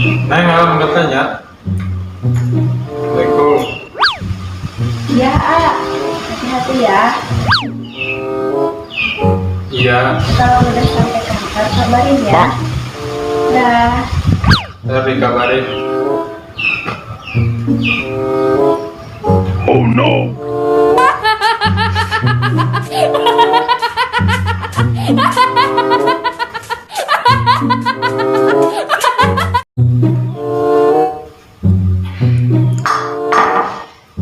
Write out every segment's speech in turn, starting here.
Neng, angkat aja. Assalamualaikum. Iya, hati-hati ya. Iya. Kalau udah sampai kantor kabarin ya. Dah. Ntar dikabarin. Oh no.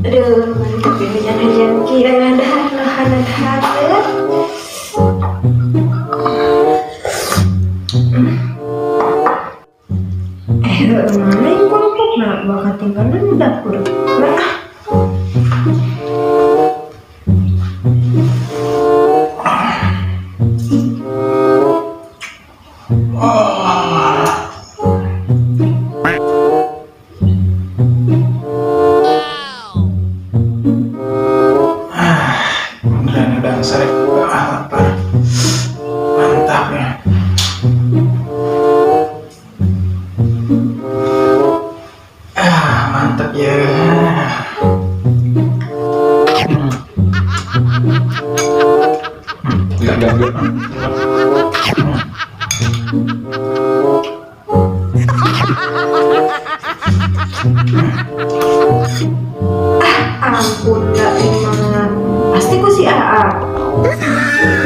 Aduh, mantap ini jangan kira ada nahan. Mana yang kelompok nak bakal tinggalin di dapur. Nah. Beneran udah sering lapar. Mantap ya. Mantap ya. Tidak ganggu. Ampun, gak emang. Pasti ku si AA.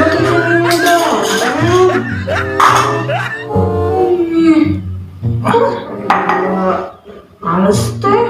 Makin ceweknya dong. Males teh.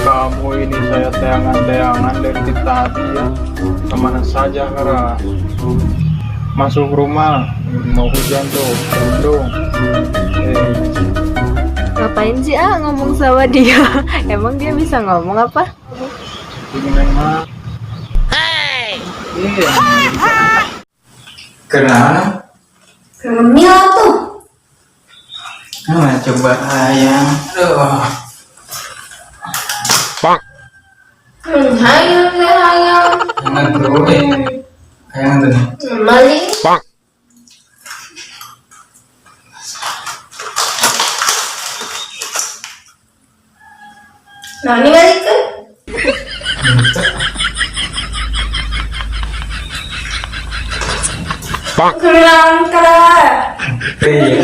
Kamu ini saya tayangan-tayangan dari tadi ya. Kemana saja Kara? Masuk rumah, mau hujan tuh, dong. Ngapain sih ngomong sama dia? Emang dia bisa ngomong apa? Ini memang. Iya. Kenapa? Ngemil tuh. Coba ayam. Aduh. Hayang. Jangan dulu ayam tuh. Maling. Nah, ini balik kan? Kebilang kara. Iya.